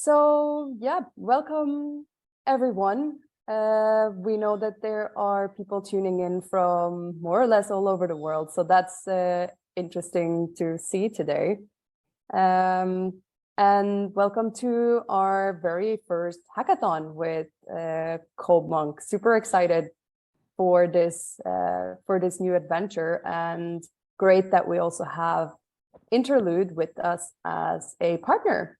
So yeah, welcome everyone. We know that there are people tuning in from more or less all over the world, so that's interesting to see today. And welcome to our very first hackathon with codemonk. Super excited for this new adventure, and great that we also have Interlude with us as a partner.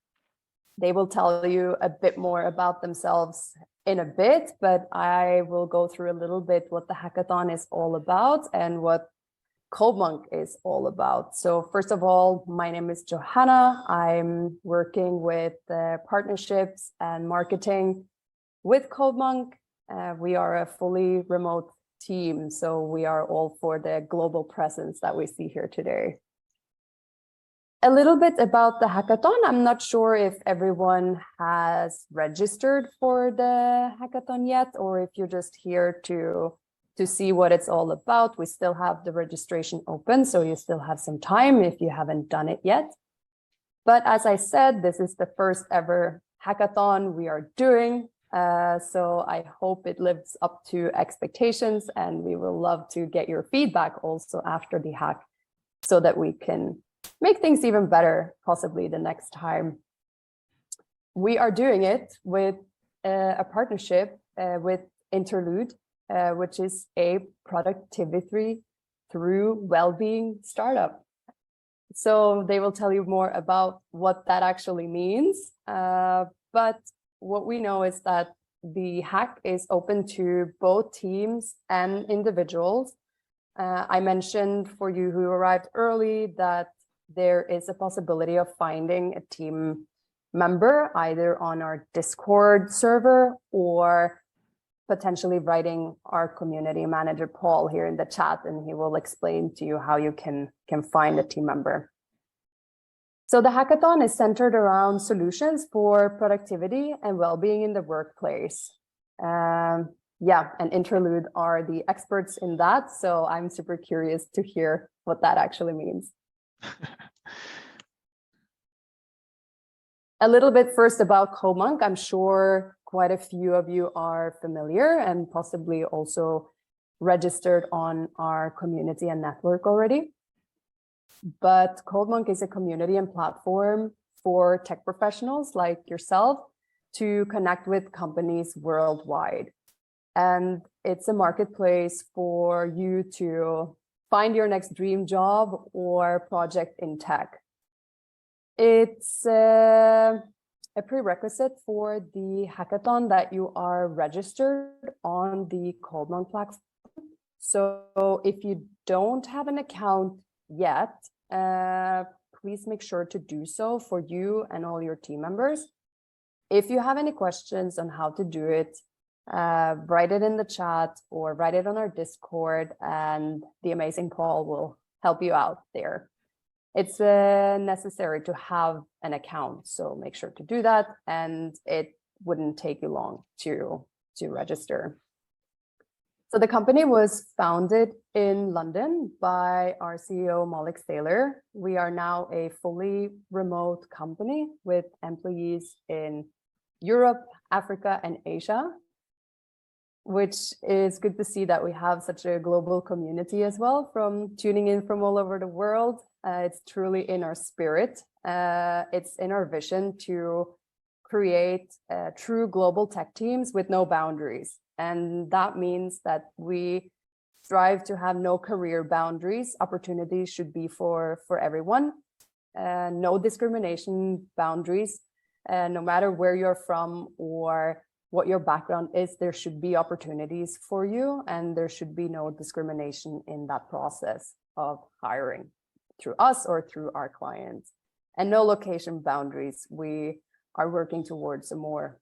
They will tell you a bit more about themselves in a bit, but I will go through a little bit what the hackathon is all about and what codemonk is all about. So first of all, my name is Johanna. I'm working with partnerships and marketing with codemonk. We are a fully remote team, so we are all for the global presence that we see here today. A little bit about the hackathon. I'm not sure if everyone has registered for the hackathon yet, or if you're just here to see what it's all about. We still have the registration open, so you still have some time if you haven't done it yet. But as I said, this is the first ever hackathon we are doing. So I hope it lives up to expectations, and we will love to get your feedback also after the hack so that we can make things even better, possibly the next time. We are doing it with a partnership with Interlude, which is a productivity through well-being startup. So they will tell you more about what that actually means. But what we know is that the hack is open to both teams and individuals. I mentioned for you who arrived early that there is a possibility of finding a team member either on our Discord server or potentially writing our community manager Paul here in the chat, and he will explain to you how you can find a team member. So the hackathon is centered around solutions for productivity and well-being in the workplace. And Interlude are the experts in that, so I'm super curious to hear what that actually means. A little bit first about codemonk. I'm sure quite a few of you are familiar and possibly also registered on our community and network already. But codemonk is a community and platform for tech professionals like yourself to connect with companies worldwide. And it's a marketplace for you to find your next dream job or project in tech. It's a prerequisite for the hackathon that you are registered on the codemonk platform. So if you don't have an account yet, please make sure to do so for you and all your team members. If you have any questions on how to do it, write it in the chat or write it on our Discord, and the amazing Paul will help you out there. It's necessary to have an account, so make sure to do that, and it wouldn't take you long to register. So the company was founded in London by our CEO, Malik Saylor. We are now a fully remote company with employees in Europe, Africa, and Asia, which is good to see that we have such a global community as well, from tuning in from all over the world. It's truly in our spirit. It's in our vision to create true global tech teams with no boundaries. And that means that we strive to have no career boundaries. Opportunities should be for everyone. No discrimination boundaries. No matter where you're from or what your background is, there should be opportunities for you, and there should be no discrimination in that process of hiring through us or through our clients. And no location boundaries. We are working towards a more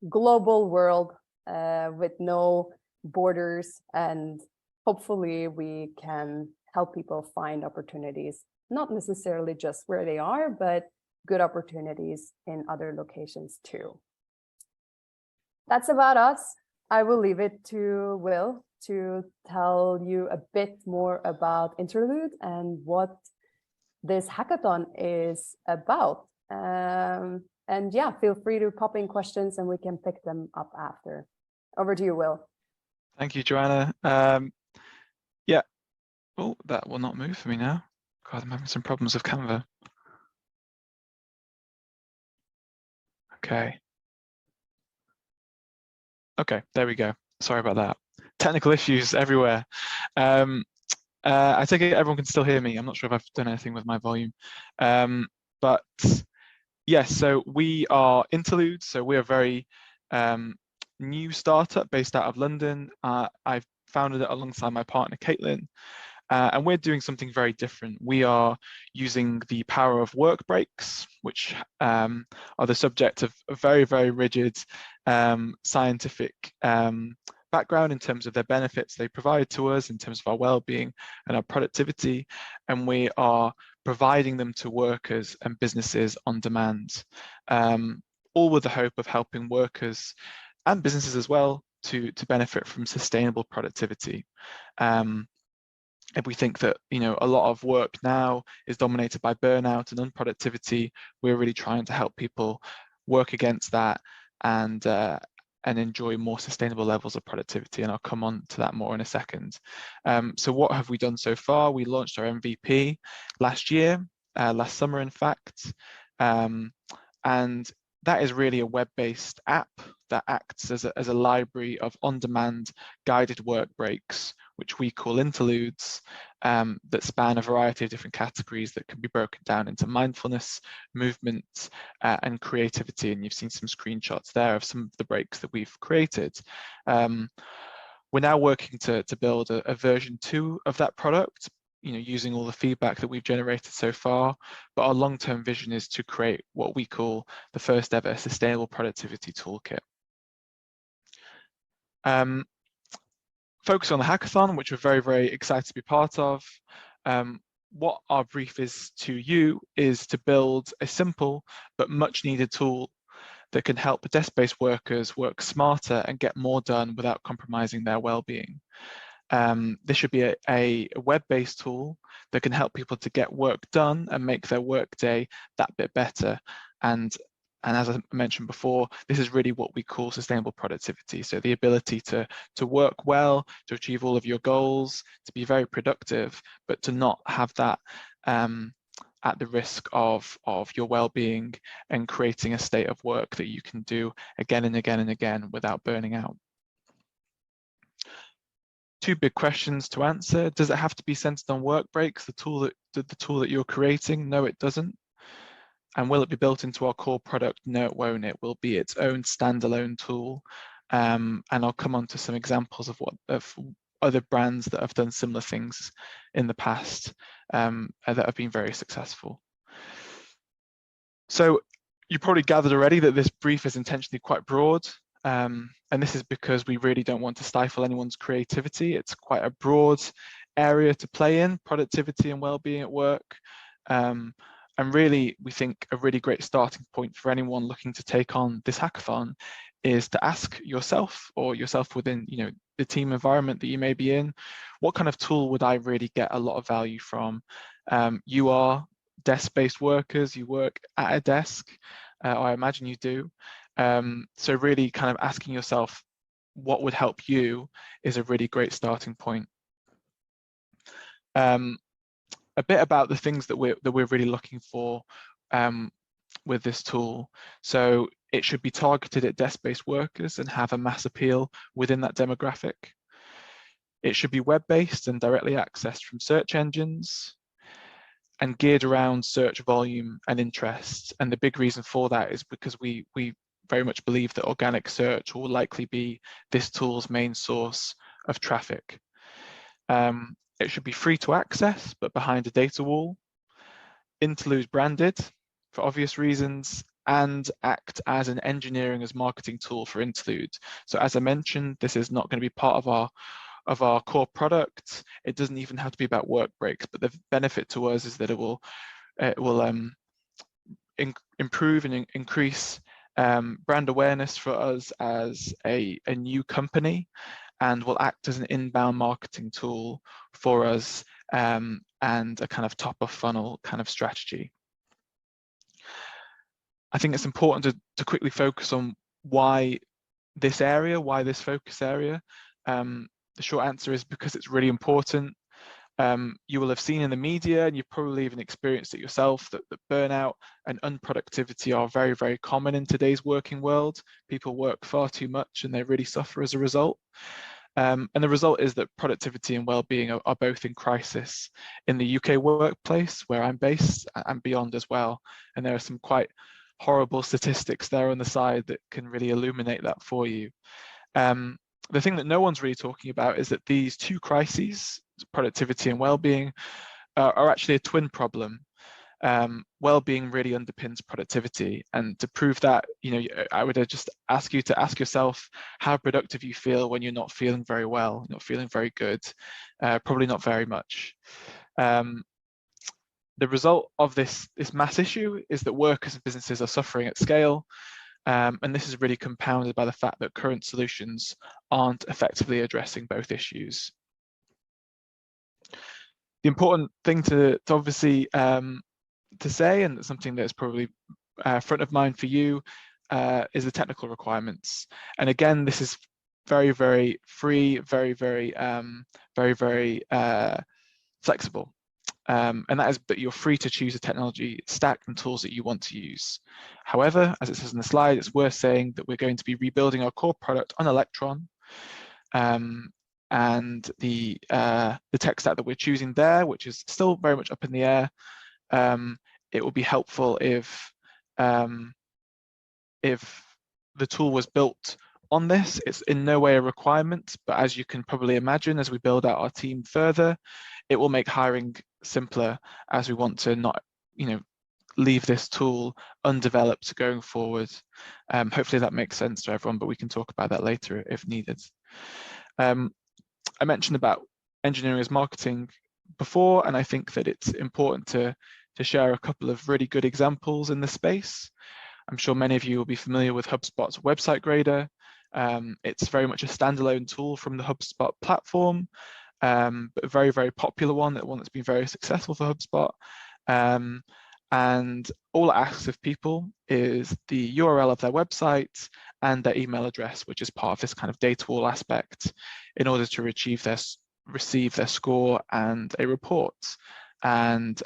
global world with no borders, and hopefully we can help people find opportunities, not necessarily just where they are, but good opportunities in other locations too. That's about us. I will leave it to Will to tell you a bit more about Interlude and what this hackathon is about. And yeah, feel free to pop in questions and we can pick them up after. Over to you, Will. Thank you, Joanna. Yeah. Oh, that will not move for me now. God, I'm having some problems with Canva. Okay. Okay, there we go. Sorry about that. Technical issues everywhere. I think everyone can still hear me. I'm not sure if I've done anything with my volume. But yes, so we are Interlude. So we're a very new startup based out of London. I've founded it alongside my partner, Caitlin. And we're doing something very different. We are using the power of work breaks, which are the subject of a very, very rigid scientific background in terms of their benefits they provide to us, in terms of our well-being and our productivity. And we are providing them to workers and businesses on demand, all with the hope of helping workers and businesses as well to benefit from sustainable productivity. If we think that, you know, a lot of work now is dominated by burnout and unproductivity, we're really trying to help people work against that and enjoy more sustainable levels of productivity. And I'll come on to that more in a second. So what have we done so far? We launched our MVP last year, last summer, in fact. And that is really a web-based app that acts as a library of on-demand guided work breaks, which we call interludes, that span a variety of different categories that can be broken down into mindfulness, movement, and creativity. And you've seen some screenshots there of some of the breaks that we've created. We're now working to build a version 2 of that product, you know, using all the feedback that we've generated so far, but our long-term vision is to create what we call the first ever sustainable productivity toolkit. Focus on the hackathon, which we're very, very excited to be part of. What our brief is to you is to build a simple but much needed tool that can help desk-based workers work smarter and get more done without compromising their well-being. This should be a web-based tool that can help people to get work done and make their workday that bit better. And as I mentioned before, this is really what we call sustainable productivity. So the ability to work well, to achieve all of your goals, to be very productive, but to not have that at the risk of your well-being and creating a state of work that you can do again and again and again without burning out. Two big questions to answer. Does it have to be centered on work breaks, the tool that you're creating? No, it doesn't. And will it be built into our core product? No, it won't. It will be its own standalone tool. And I'll come on to some examples of other brands that have done similar things in the past that have been very successful. So you probably gathered already that this brief is intentionally quite broad. And this is because we really don't want to stifle anyone's creativity. It's quite a broad area to play in, productivity and well-being at work. And really, we think a really great starting point for anyone looking to take on this hackathon is to ask yourself or yourself within, you know, the team environment that you may be in, what kind of tool would I really get a lot of value from? You are desk-based workers, you work at a desk, I imagine you do. So really kind of asking yourself what would help you is a really great starting point. A bit about the things that we're really looking for with this tool. So it should be targeted at desk-based workers and have a mass appeal within that demographic. It should be web-based and directly accessed from search engines and geared around search volume and interest. And the big reason for that is because we very much believe that organic search will likely be this tool's main source of traffic. It should be free to access, but behind a data wall. Interlude branded for obvious reasons, and act as an engineering as marketing tool for Interlude. So as I mentioned, this is not going to be part of our core product. It doesn't even have to be about work breaks, but the benefit to us is that it will improve and increase brand awareness for us as a new company, and will act as an inbound marketing tool for us and a kind of top of funnel kind of strategy. I think it's important to quickly focus on why this area, why this focus area. The short answer is because it's really important. You will have seen in the media, and you've probably even experienced it yourself, that burnout and unproductivity are very, very common in today's working world. People work far too much and they really suffer as a result. And the result is that productivity and well-being are both in crisis in the UK workplace, where I'm based, and beyond as well. And there are some quite horrible statistics there on the side that can really illuminate that for you. The thing that no one's really talking about is that these two crises, productivity and well-being, are actually a twin problem. Well-being really underpins productivity, and to prove that, I would just ask you to ask yourself how productive you feel when you're not feeling very well, not feeling very good, probably not very much. The result of this mass issue is that workers and businesses are suffering at scale, and this is really compounded by the fact that current solutions aren't effectively addressing both issues. The important thing to obviously to say, and something that's probably front of mind for you, is the technical requirements. And again, this is very, very free, very, very, very, very flexible. And that is that you're free to choose a technology stack and tools that you want to use. However, as it says in the slide, it's worth saying that we're going to be rebuilding our core product on Electron. And the tech stack that we're choosing there, which is still very much up in the air, it will be helpful if the tool was built on this. It's in no way a requirement, but as you can probably imagine, as we build out our team further, it will make hiring simpler, as we want to not, leave this tool undeveloped going forward. Hopefully that makes sense to everyone, but we can talk about that later if needed. I mentioned about engineering as marketing before, and I think that it's important to share a couple of really good examples in the space. I'm sure many of you will be familiar with HubSpot's website grader. It's very much a standalone tool from the HubSpot platform, but a very, very popular one that's been very successful for HubSpot. And all it asks of people is the URL of their website and their email address, which is part of this kind of data wall aspect, in order to receive their score and a report. And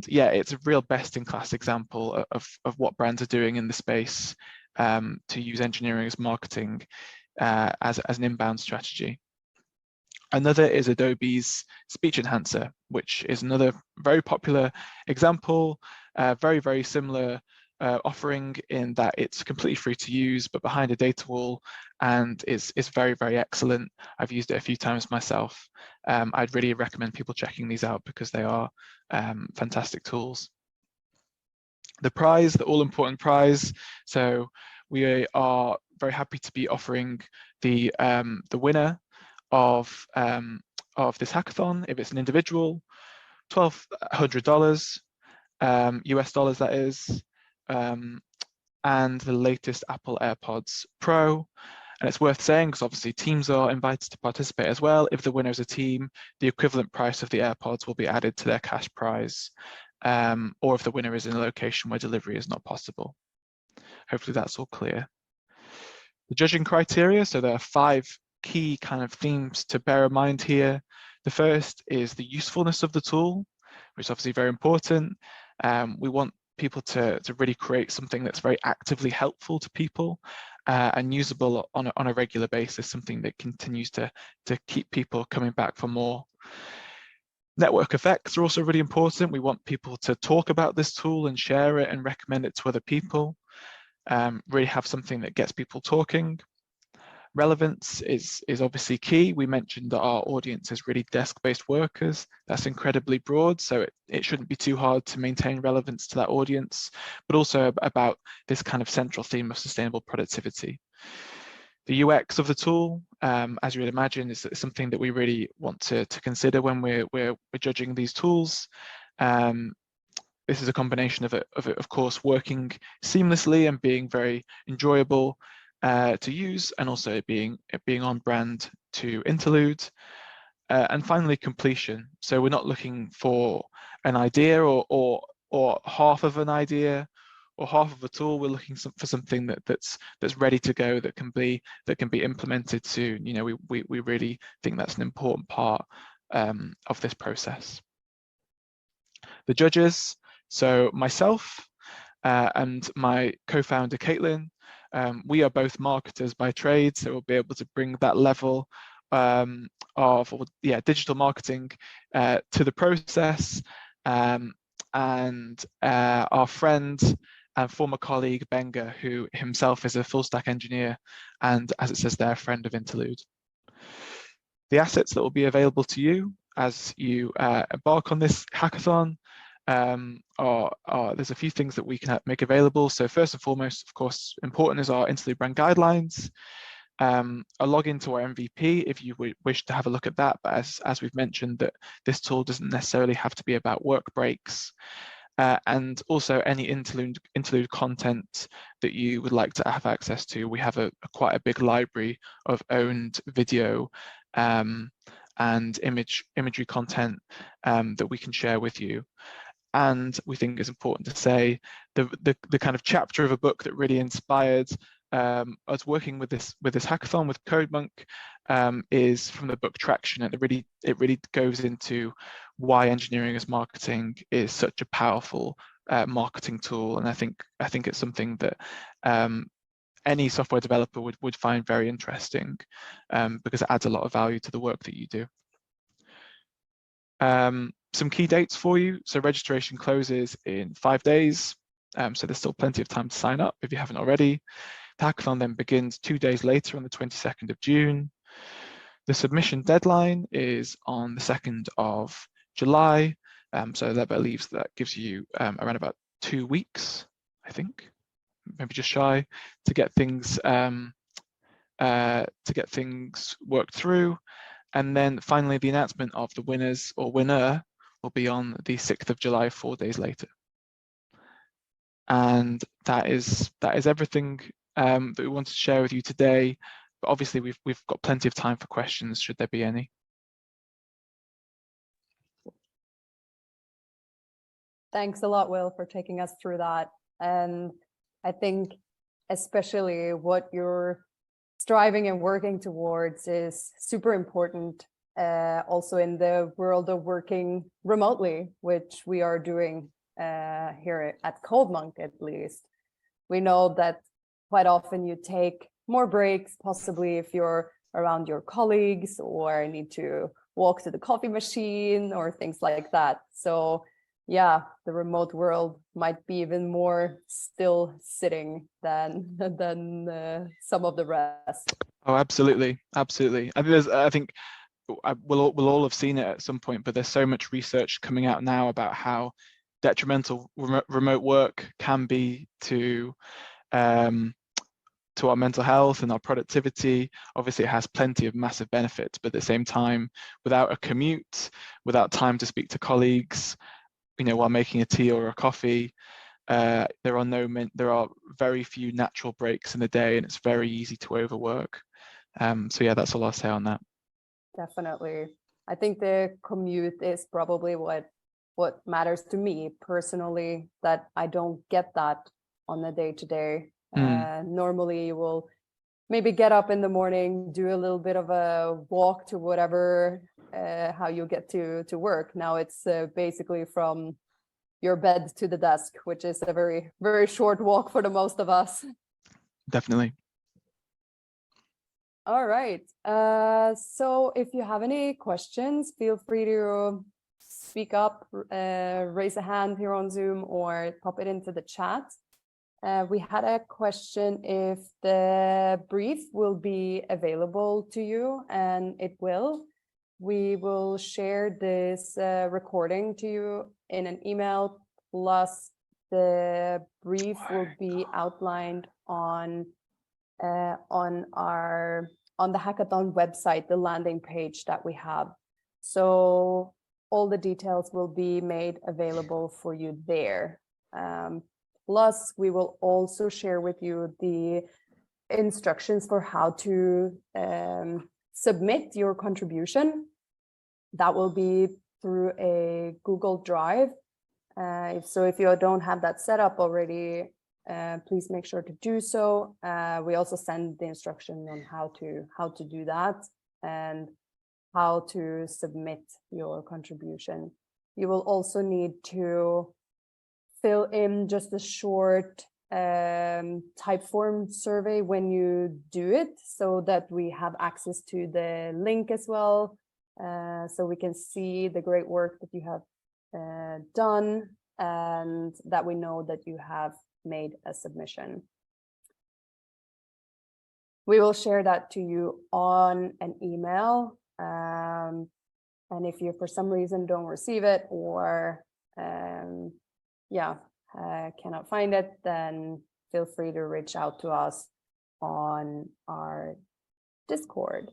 yeah, it's a real best-in-class example of what brands are doing in the space to use engineering as marketing as an inbound strategy. Another is Adobe's Speech Enhancer, which is another very popular example, very, very similar offering in that it's completely free to use, but behind a data wall, and is very, very excellent. I've used it a few times myself. I'd really recommend people checking these out because they are fantastic tools. The prize, the all-important prize. So we are very happy to be offering the winner of this hackathon, if it's an individual, $1,200 US dollars, that is, and the latest Apple AirPods Pro. And it's worth saying, because obviously teams are invited to participate as well, if the winner is a team, the equivalent price of the AirPods will be added to their cash prize, or if the winner is in a location where delivery is not possible. Hopefully that's all clear. The judging criteria, so there are 5 key kind of themes to bear in mind here. The first is the usefulness of the tool, which is obviously very important. We want people to really create something that's very actively helpful to people and usable on a regular basis, something that continues to keep people coming back for more. Network effects are also really important. We want people to talk about this tool and share it and recommend it to other people. Really have something that gets people talking. Relevance is obviously key. We mentioned that our audience is really desk-based workers. That's incredibly broad, so it shouldn't be too hard to maintain relevance to that audience, but also about this kind of central theme of sustainable productivity. The UX of the tool, as you would imagine, is something that we really want to consider when we're judging these tools. This is a combination of course, working seamlessly and being very enjoyable to use, and also being on brand to interlude. And finally, completion. So we're not looking for an idea or or half of an idea or half of a tool. We're looking for something that's ready to go, that can be implemented soon. You know, we really think that's an important part of this process. The judges, so myself and my co-founder Caitlin, we are both marketers by trade, so we'll be able to bring that level of digital marketing to the process. And our friend and former colleague Benga, who himself is a full stack engineer and, as it says there, a friend of Interlude. The assets that will be available to you as you embark on this hackathon there's a few things that we can make available. So first and foremost, of course, important is our Interlude brand guidelines, a login to our MVP if you wish to have a look at that. But as we've mentioned, that this tool doesn't necessarily have to be about work breaks. And also any interlude content that you would like to have access to. We have quite a big library of owned video and imagery content that we can share with you. And we think it's important to say the kind of chapter of a book that really inspired us working with this hackathon with codemonk is from the book Traction, and it really goes into why engineering as marketing is such a powerful marketing tool. And I think it's something that any software developer would find very interesting because it adds a lot of value to the work that you do. Some key dates for you. So registration closes in 5 days. So there's still plenty of time to sign up if you haven't already. The hackathon then begins 2 days later on the 22nd of June. The submission deadline is on the 2nd of July. So that believes that gives you around about 2 weeks, I think, maybe just shy, to get things worked through. And then finally, the announcement of the winners or winner will be on the 6th of July, 4 days later. And that is everything that we wanted to share with you today. But obviously, we've got plenty of time for questions, should there be any. Thanks a lot, Will, for taking us through that. And I think especially what you're striving and working towards is super important, also in the world of working remotely, which we are doing here at codemonk, at least. We know that quite often you take more breaks, possibly if you're around your colleagues or need to walk to the coffee machine or things like that. So yeah, the remote world might be even more still sitting than some of the rest. Oh, absolutely. I think we'll all have seen it at some point, but there's so much research coming out now about how detrimental remote work can be to our mental health and our productivity. Obviously, it has plenty of massive benefits, but at the same time, without a commute, without time to speak to colleagues, while making a tea or a coffee, there are very few natural breaks in the day, and it's very easy to overwork. So yeah, that's all I'll say on that. Definitely. I think the commute is probably what matters to me personally, that I don't get that on a day-to-day. Normally you will maybe get up in the morning, do a little bit of a walk to whatever, how you get to work. Now it's basically from your bed to the desk, which is a very, very short walk for the most of us. Definitely. All right. So if you have any questions, feel free to speak up, raise a hand here on Zoom or pop it into the chat. We had a question if the brief will be available to you, and it will. We will share this recording to you in an email, plus the brief will be outlined on the Hackathon website, the landing page that we have. So all the details will be made available for you there. Plus, we will also share with you the instructions for how to submit your contribution. That will be through a Google Drive. If you don't have that set up already, please make sure to do so. We also send the instruction on how to do that and how to submit your contribution. You will also need to fill in just a short type form survey when you do it, so that we have access to the link as well, so we can see the great work that you have done, and that we know that you have made a submission. We will share that to you on an email, and if you for some reason don't receive it or cannot find it, then feel free to reach out to us on our Discord.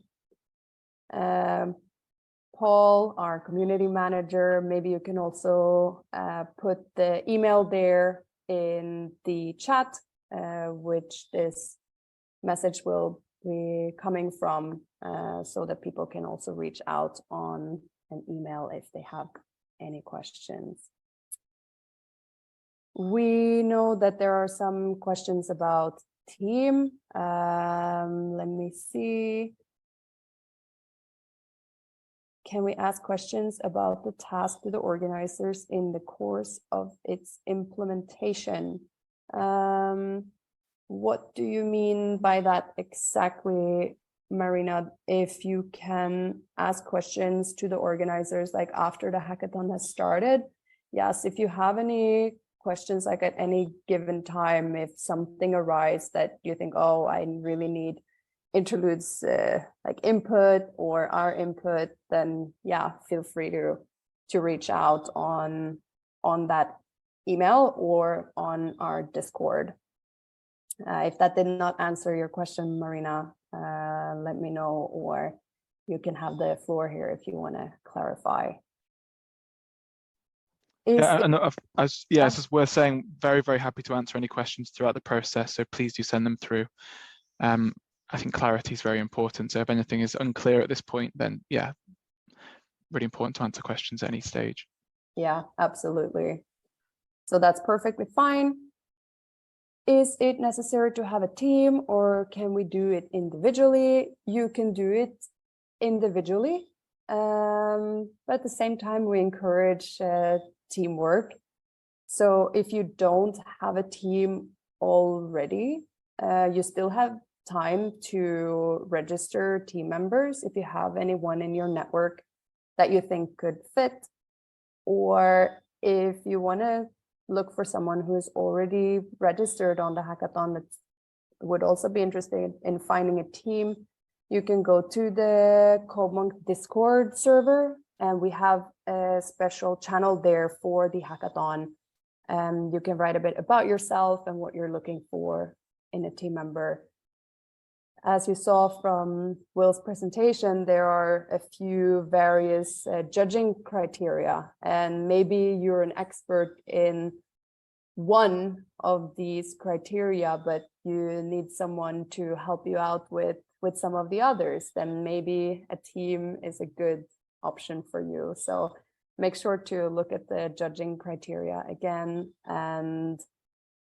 Paul, our community manager, maybe you can also put the email there in the chat, which this message will be coming from, so that people can also reach out on an email if they have any questions. We know that there are some questions about team. Let me see. Can we ask questions about the task to the organizers in the course of its implementation? What do you mean by that exactly, Marina? If you can ask questions to the organizers like after the hackathon has started. Yes, if you have any questions like at any given time, if something arises that you think, oh, I really need interludes like input or our input, then yeah, feel free to reach out on that email or on our Discord. If that did not answer your question, Marina, let me know, or you can have the floor here if you want to clarify. It's just worth saying, very, very happy to answer any questions throughout the process, so please do send them through. I think clarity is very important, so if anything is unclear at this point, then yeah, really important to answer questions at any stage. Yeah, absolutely. So that's perfectly fine. Is it necessary to have a team, or can we do it individually? You can do it individually, but at the same time, we encourage teamwork. So if you don't have a team already, you still have time to register team members if you have anyone in your network that you think could fit, or if you want to look for someone who is already registered on the hackathon that would also be interested in finding a team, you can go to the codemonk Discord server, and we have a special channel there for the hackathon. And you can write a bit about yourself and what you're looking for in a team member. As you saw from Will's presentation, there are a few various judging criteria, and maybe you're an expert in one of these criteria, but you need someone to help you out with some of the others, then maybe a team is a good option for you. So make sure to look at the judging criteria again, and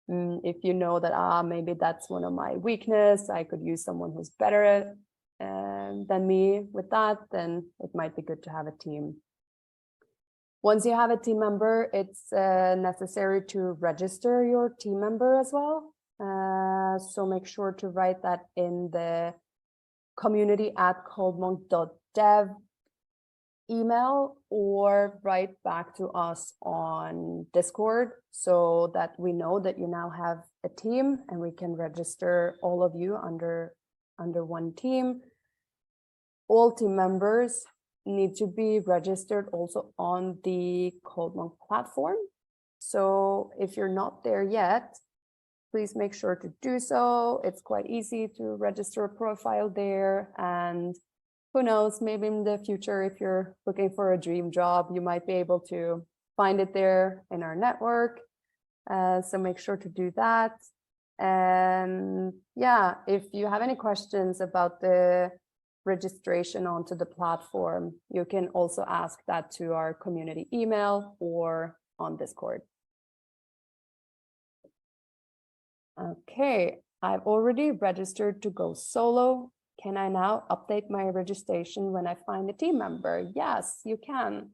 if you know that maybe that's one of my weakness, I could use someone who's better than me with that, then it might be good to have a team. Once you have a team member, it's necessary to register your team member as well. So make sure to write that in the community@codemonk.dev email, or write back to us on Discord, so that we know that you now have a team and we can register all of you under one team. All team members need to be registered also on the codemonk platform. So if you're not there yet, please make sure to do so. It's quite easy to register a profile there, and who knows, maybe in the future, if you're looking for a dream job, you might be able to find it there in our network. So make sure to do that. And yeah, if you have any questions about the registration onto the platform, you can also ask that to our community email or on Discord. Okay, I've already registered to go solo. Can I now update my registration when I find a team member? Yes, you can.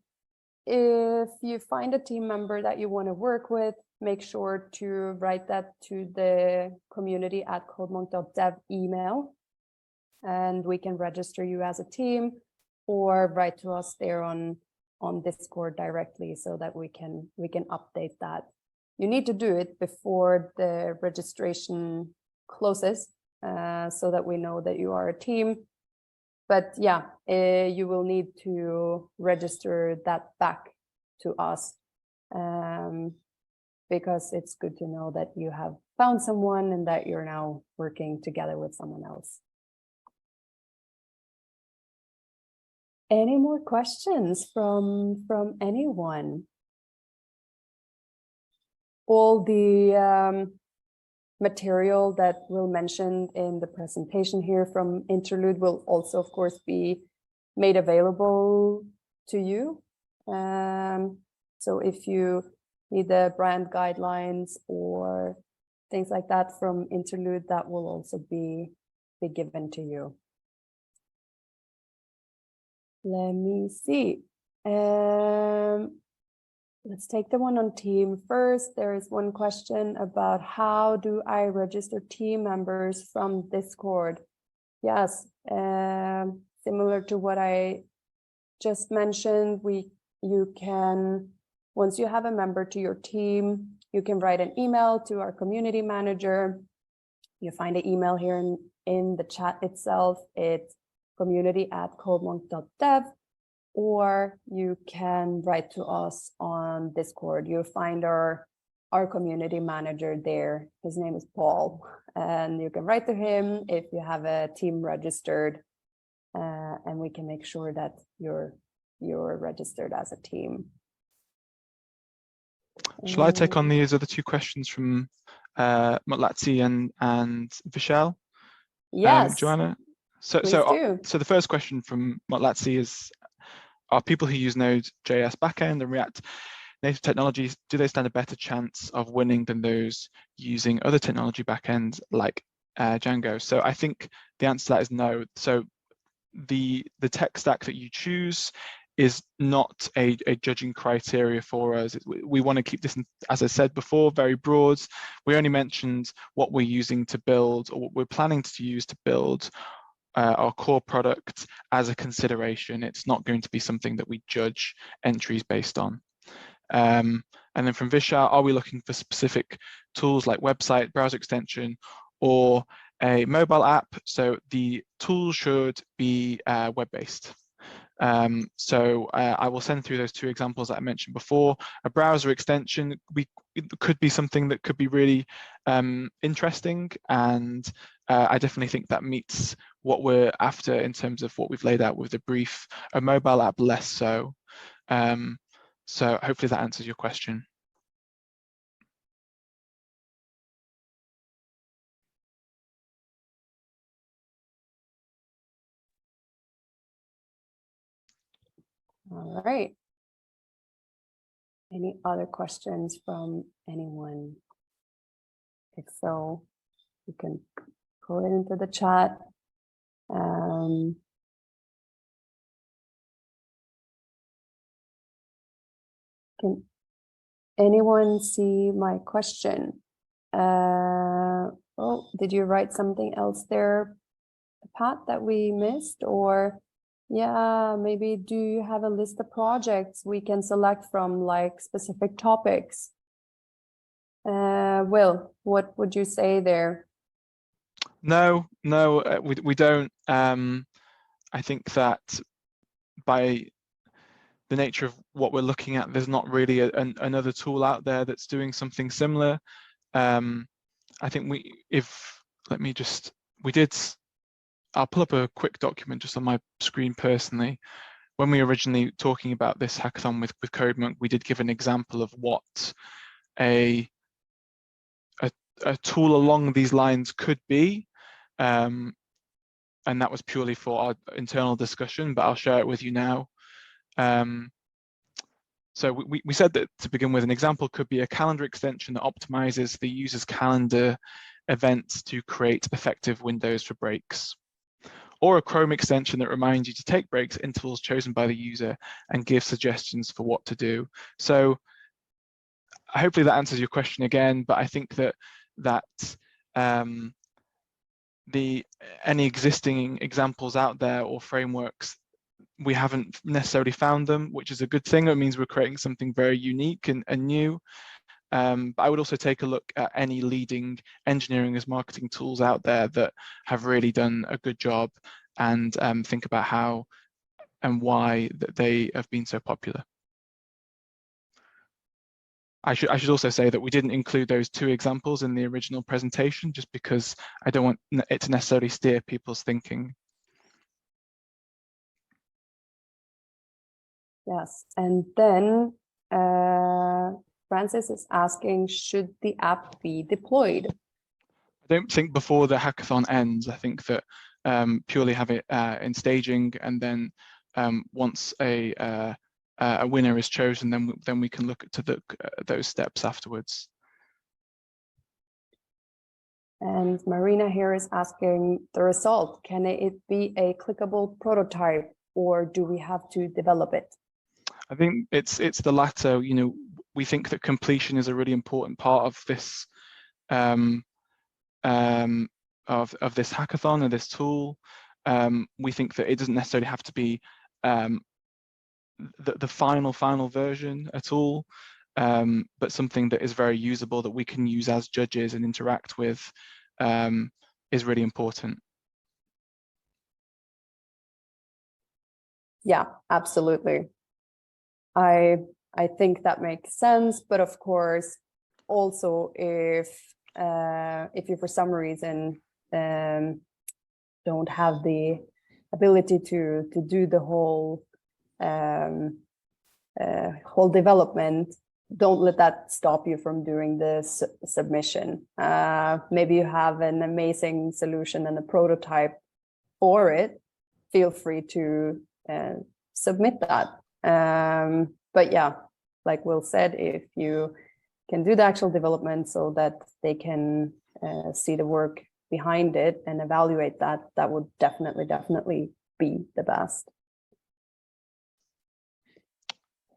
If you find a team member that you want to work with, make sure to write that to the community@codemonk.dev email, and we can register you as a team, or write to us there on Discord directly so that we can update that. You need to do it before the registration closes, so that we know that you are a team. But yeah, you will need to register that back to us, because it's good to know that you have found someone and that you're now working together with someone else. Any more questions from anyone? All the material that we'll mention in the presentation here from Interlude will also, of course, be made available to you. So if you need the brand guidelines or things like that from Interlude, that will also be given to you. Let me see. Let's take the one on team first. There is one question about how do I register team members from Discord? Yes, similar to what I just mentioned, you can, once you have a member to your team, you can write an email to our community manager. You find the email here in the chat itself. It's community@codemonk.dev. Or you can write to us on Discord. You'll find our community manager there. His name is Paul, and you can write to him if you have a team registered, and we can make sure that you're registered as a team. Shall I take on these other two questions from Motlatsi and Vishal? Yes, Joanna. So the first question from Motlatsi is: are people who use Node.js backend and React native technologies, do they stand a better chance of winning than those using other technology backends like Django? So I think the answer to that is no. So the tech stack that you choose is not a judging criteria for us. We want to keep this, as I said before, very broad. We only mentioned what we're using to build, or what we're planning to use to build our core product as a consideration. It's not going to be something that we judge entries based on. And then from Vishal, are we looking for specific tools like website, browser extension, or a mobile app? So the tool should be web-based. So I will send through those two examples that I mentioned before. A browser extension it could be something that could be really interesting, and I definitely think that meets what we're after in terms of what we've laid out with the brief. A mobile app, less so. So hopefully that answers your question. All right. Any other questions from anyone? If so, you can put it into the chat. Can anyone see my question? Oh, did you write something else there, Pat, that we missed? Or yeah, maybe do you have a list of projects we can select from, like specific topics? Will, what would you say there? No, we don't. I think that by the nature of what we're looking at, there's not really another tool out there that's doing something similar. I think I'll pull up a quick document just on my screen personally. When we were originally talking about this hackathon with codemonk, we did give an example of what a tool along these lines could be. And that was purely for our internal discussion, but I'll share it with you now. So we said that to begin with, an example could be a calendar extension that optimizes the user's calendar events to create effective windows for breaks, or a Chrome extension that reminds you to take breaks at intervals chosen by the user and give suggestions for what to do. So hopefully that answers your question again, but I think that any existing examples out there or frameworks, we haven't necessarily found them, which is a good thing. It means we're creating something very unique and new. But I would also take a look at any leading engineering as marketing tools out there that have really done a good job, and think about how and why that they have been so popular. I should also say that we didn't include those 2 examples in the original presentation, just because I don't want it to necessarily steer people's thinking. Yes, and then Francis is asking, should the app be deployed? I don't think before the hackathon ends. I think that purely have it in staging, and then once a winner is chosen, then we can look at those steps afterwards. And Marina here is asking the result. Can it be a clickable prototype, or do we have to develop it? I think it's the latter. You know, we think that completion is a really important part of this of this hackathon or this tool. We think that it doesn't necessarily have to be the final version at all, but something that is very usable, that we can use as judges and interact with, is really important. Yeah, absolutely. I think that makes sense, but of course, also if you for some reason don't have the ability to do the whole whole development, don't let that stop you from doing this submission. Maybe you have an amazing solution and a prototype for it. Feel free to submit that. But yeah, like Will said, if you can do the actual development so that they can see the work behind it and evaluate that, that would definitely be the best.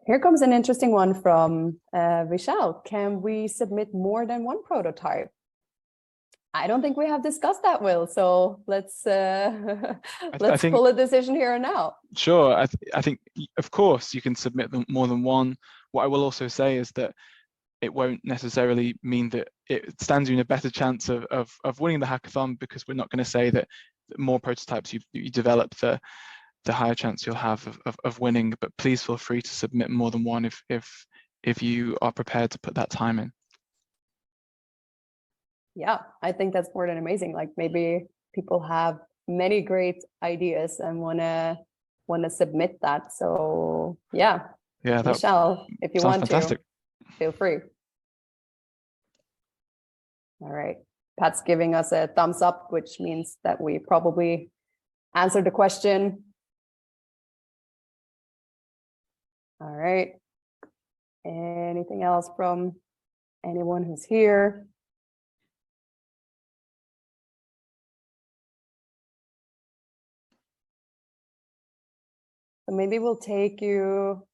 Here comes an interesting one from Vishal. Can we submit more than one prototype? I don't think we have discussed that, Will. So let's pull a decision here and now. Sure. I think, of course, you can submit them more than one. What I will also say is that it won't necessarily mean that it stands you in a better chance of winning the hackathon, because we're not going to say that the more prototypes you develop, the higher chance you'll have of winning. But please feel free to submit more than one if you are prepared to put that time in. Yeah, I think that's more than amazing. Like, maybe people have many great ideas and wanna submit that. So yeah, Michelle, if you want fantastic. To, feel free. All right, Pat's giving us a thumbs up, which means that we probably answered the question. All right. Anything else from anyone who's here? So maybe we'll take you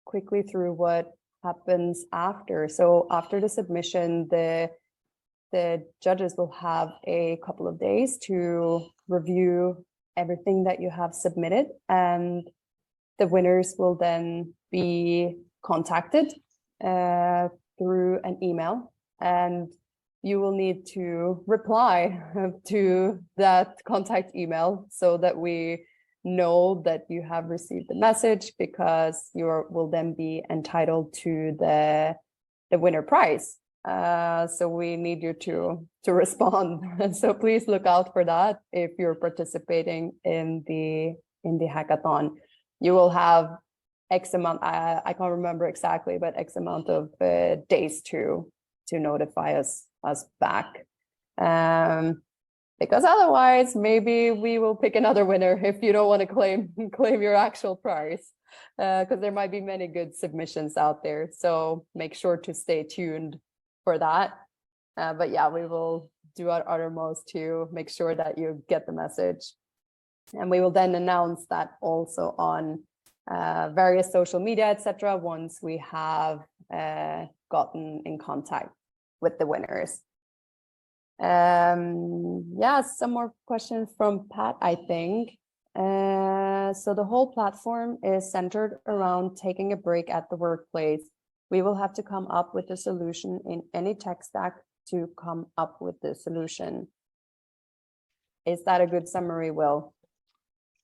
quickly through what happens after. So after the submission, the judges will have a couple of days to review everything that you have submitted, and the winners will then be contacted through an email, and you will need to reply to that contact email so that we know that you have received the message, because you will then be entitled to the winner prize. So we need you to respond. So please look out for that if you're participating in the hackathon. You will have X amount, I can't remember exactly, but X amount of days to notify us back. Because otherwise, maybe we will pick another winner if you don't want to claim your actual prize, because there might be many good submissions out there. So make sure to stay tuned for that. But yeah, we will do our uttermost to make sure that you get the message. And we will then announce that also on various social media, etc. once we have gotten in contact with the winners. Yeah, some more questions from Pat, I think. So the whole platform is centered around taking a break at the workplace. We will have to come up with a solution in any tech stack to come up with the solution. Is that a good summary, Will?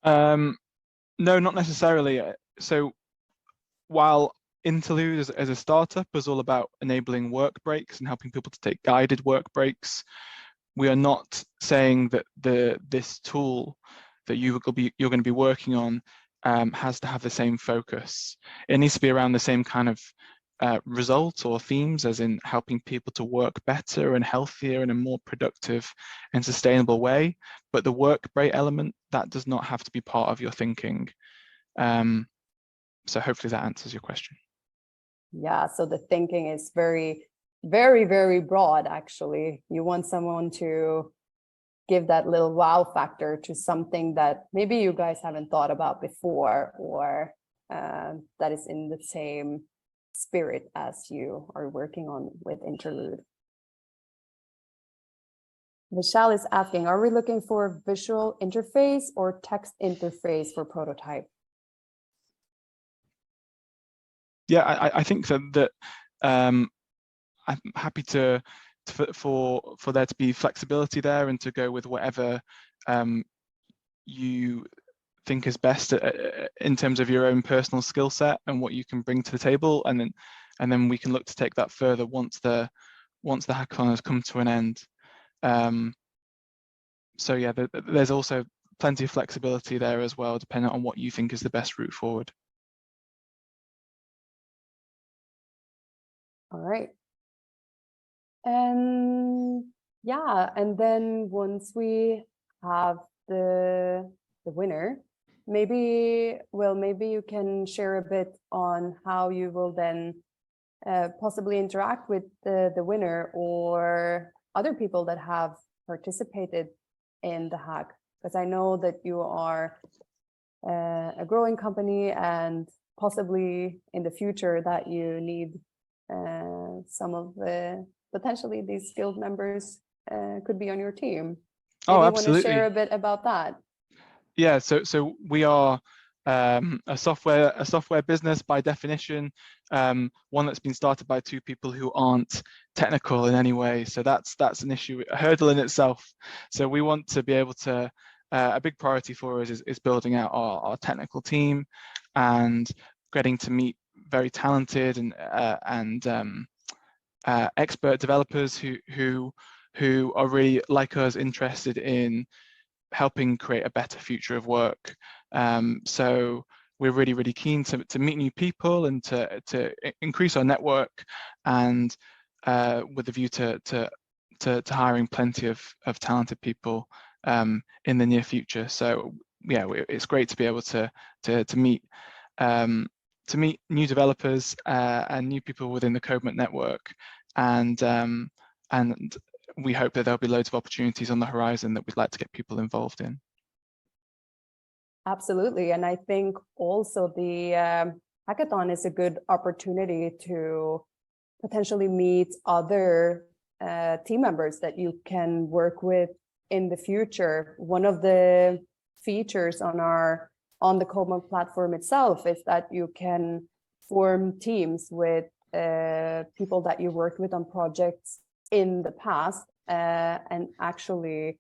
No, not necessarily. So while Interlude as a startup is all about enabling work breaks and helping people to take guided work breaks, we are not saying that this tool that you're going to be working on has to have the same focus. It needs to be around the same kind of result or themes, as in helping people to work better and healthier in a more productive and sustainable way. But the work break element, that does not have to be part of your thinking. So hopefully that answers your question. Yeah, so the thinking is very, very, very broad, actually. You want someone to give that little wow factor to something that maybe you guys haven't thought about before, or that is in the same spirit as you are working on with Interlude. Michelle is asking, are we looking for visual interface or text interface for prototype? Yeah, I think that I'm happy for there to be flexibility there and to go with whatever you think is best in terms of your own personal skill set and what you can bring to the table, and then we can look to take that further once the hackathon has come to an end. So yeah, there's also plenty of flexibility there as well, depending on what you think is the best route forward. All right. And yeah, and then once we have the winner, maybe you can share a bit on how you will then possibly interact with the winner or other people that have participated in the hack, because I know that you are a growing company and possibly in the future that you need some of the potentially these skilled members could be on your team. Maybe Oh, you want to share absolutely. a bit about that? Yeah, so we are a software business by definition, one that's been started by two people who aren't technical in any way. So that's an issue, a hurdle in itself. So we want to be able to, a big priority for us is building out our technical team and getting to meet very talented and expert developers who are really, like us, interested in helping create a better future of work. So we're really keen to meet new people and to increase our network, and with a view to hiring plenty of talented people in the near future. So yeah, it's great to be able to meet new developers and new people within the codemonk network, and we hope that there'll be loads of opportunities on the horizon that we'd like to get people involved in. Absolutely. And I think also the hackathon is a good opportunity to potentially meet other team members that you can work with in the future. One of the features on the codemonk platform itself is that you can form teams with people that you worked with on projects in the past and actually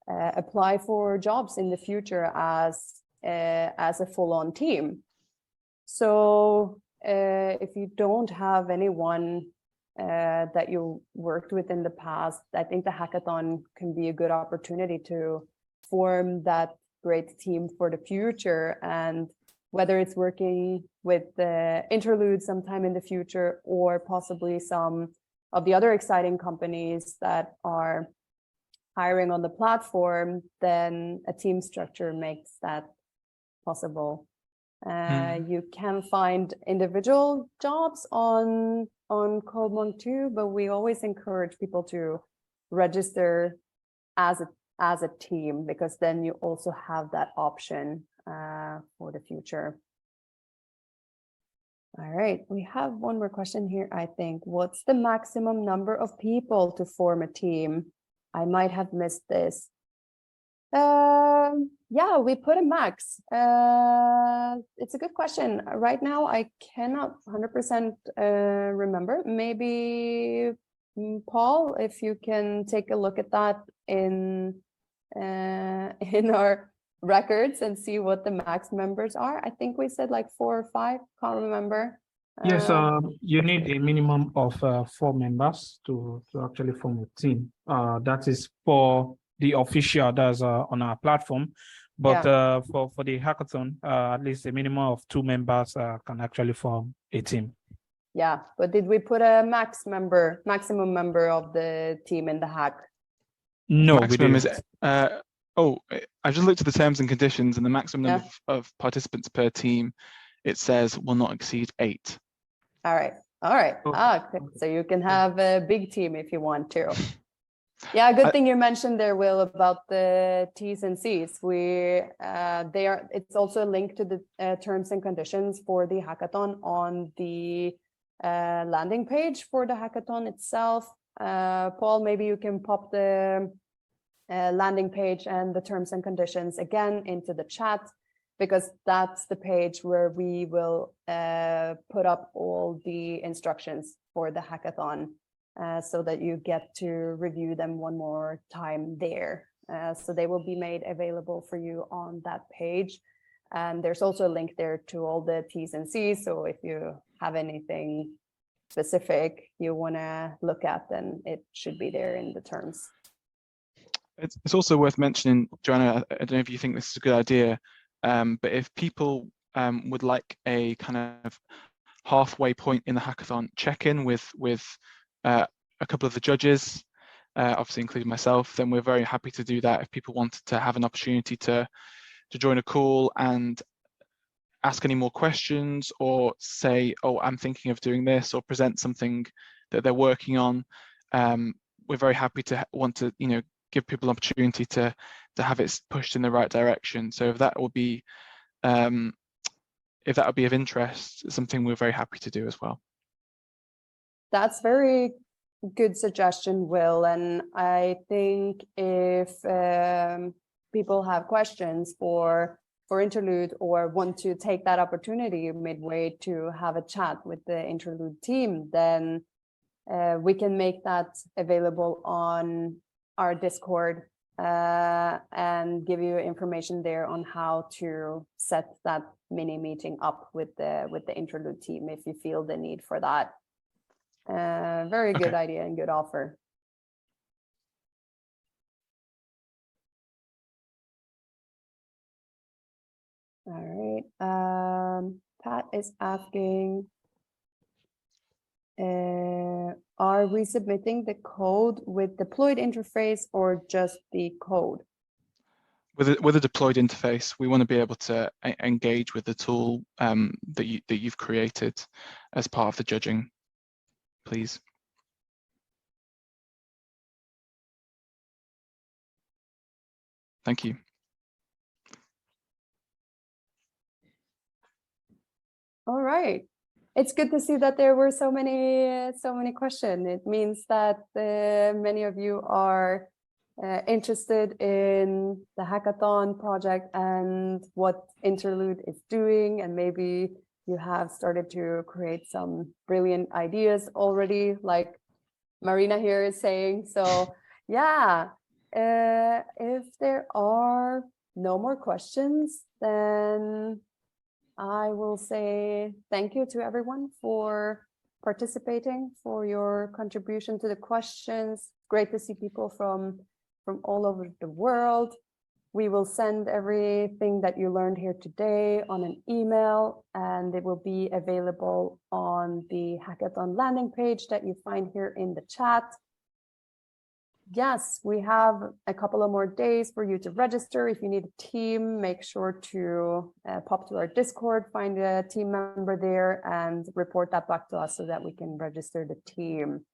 apply for jobs in the future as a full-on team. So if you don't have anyone that you worked with in the past, I think the hackathon can be a good opportunity to form that great team for the future. And whether it's working with the Interlude sometime in the future, or possibly some of the other exciting companies that are hiring on the platform, then a team structure makes that possible. You can find individual jobs on codemonk too, but we always encourage people to register as a team, because then you also have that option for the future. All right, we have one more question here, I think. What's the maximum number of people to form a team? I might have missed this. Yeah, we put a max. It's a good question. Right now, I cannot 100% remember. Maybe Paul, if you can take a look at that in our records and see what the max members are. I think we said like 4 or 5. Can't remember. Yes, you need a minimum of 4 members to actually form a team. That is for the official that's on our platform. But Yeah. for the hackathon, at least a minimum of 2 members can actually form a team. Yeah, but did we put a maximum member of the team in the hack? No, maximum we didn't. I just looked at the terms and conditions, and the maximum number of participants per team, it says will not exceed 8. All right. Okay. Okay. So you can have a big team if you want to. Yeah, good thing you mentioned there, Will, about the T's and C's. It's also a link to the terms and conditions for the hackathon on the landing page for the hackathon itself. Paul, maybe you can pop the landing page and the terms and conditions again into the chat, because that's the page where we will put up all the instructions for the hackathon, so that you get to review them one more time there. So they will be made available for you on that page. And there's also a link there to all the T's and C's. So if you have anything specific you want to look at, then it should be there in the terms. It's also worth mentioning, Joanna, I don't know if you think this is a good idea, but if people would like a kind of halfway point in the hackathon check-in with a couple of the judges, obviously including myself, then we're very happy to do that. If people wanted to have an opportunity to join a call and ask any more questions, or say, oh, I'm thinking of doing this, or present something that they're working on, we're very happy to want to, give people an opportunity to have it pushed in the right direction. So if that would be of interest, it's something we're very happy to do as well. That's very good suggestion, Will. And I think if people have questions for interlude, or want to take that opportunity midway to have a chat with the interlude team, then we can make that available on our Discord and give you information there on how to set that mini meeting up with the interlude team if you feel the need for that. Very good idea and good offer. All right. Pat is asking, are we submitting the code with deployed interface or just the code? With a deployed interface, we want to be able to engage with the tool that you've created as part of the judging, please. Thank you. All right. It's good to see that there were so many questions. It means that many of you are interested in the hackathon project and what Interlude is doing, and maybe you have started to create some brilliant ideas already, like Marina here is saying. So yeah, if there are no more questions, then I will say thank you to everyone for participating, for your contribution to the questions. Great to see people from all over the world. We will send everything that you learned here today on an email, and it will be available on the hackathon landing page that you find here in the chat. yes, we have a couple of more days for you to register. If you need a team, make sure to pop to our Discord, find a team member there, and report that back to us so that we can register the team.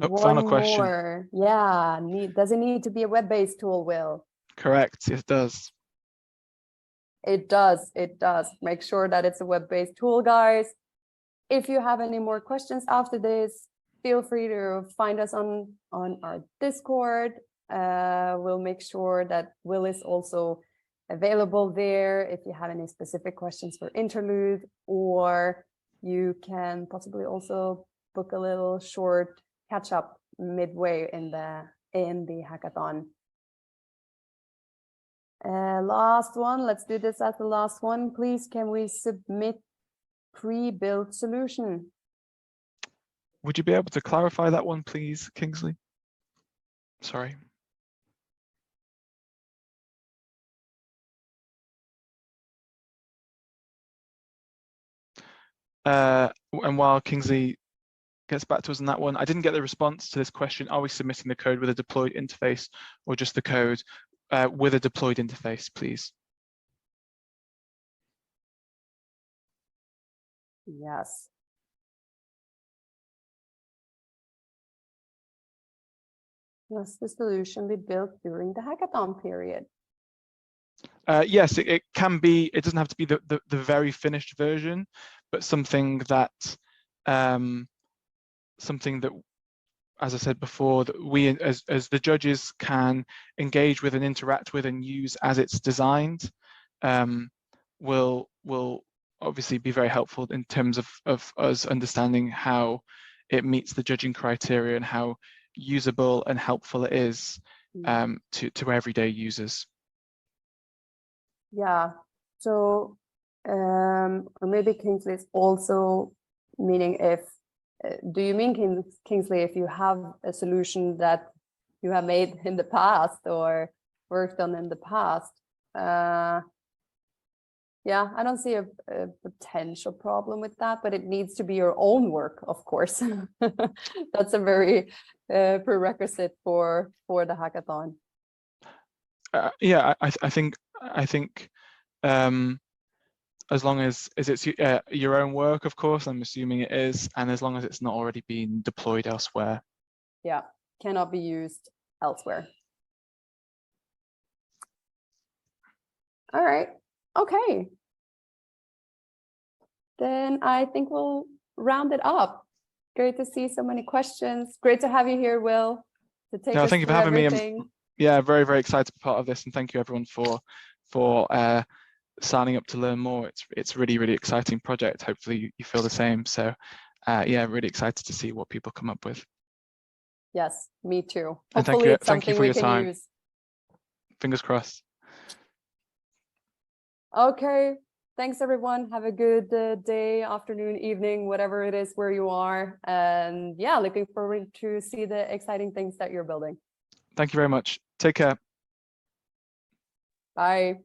Oh, final question. More. Yeah, does it need to be a web-based tool, Will? Correct, it does. It does. It does. Make sure that it's a web-based tool, guys. If you have any more questions after this, feel free to find us on our Discord. We'll make sure that Will is also available there if you have any specific questions for Interlude, or you can possibly also book a little short catch up midway in the hackathon. Last one, let's do this as the last one. Please, can we submit pre-built solution? Would you be able to clarify that one, please, Kingsley? Sorry. And while Kingsley gets back to us on that one, I didn't get the response to this question. Are we submitting the code with a deployed interface or just the code with a deployed interface, please? Yes. Must the solution be built during the hackathon period? Yes, it can be. It doesn't have to be the very finished version, but something that, as I said before, that we as the judges can engage with and interact with and use as it's designed, will obviously be very helpful in terms of us understanding how it meets the judging criteria and how usable and helpful it is to everyday users. Yeah, so or maybe Kingsley is also meaning if, do you mean Kingsley, if you have a solution that you have made in the past or worked on in the past? Yeah, I don't see a potential problem with that, but it needs to be your own work, of course. That's a very prerequisite for the hackathon. Yeah, I think as long as it's your own work, of course, I'm assuming it is, and as long as it's not already been deployed elsewhere. Yeah, cannot be used elsewhere. All right, okay. Then I think we'll round it up. Great to see so many questions. Great to have you here, Will, to take us Thank you for through having everything. me. Yeah, very, very excited to be part of this, and thank you everyone for signing up to learn more. It's really, really exciting project. Hopefully you feel the same. So yeah, really excited to see what people come up with. Yes, me too. And Hopefully it's thank you something for we your can time. use. Fingers crossed. Okay, thanks everyone. Have a good day, afternoon, evening, whatever it is where you are. And yeah, looking forward to see the exciting things that you're building. Thank you very much. Take care. Bye.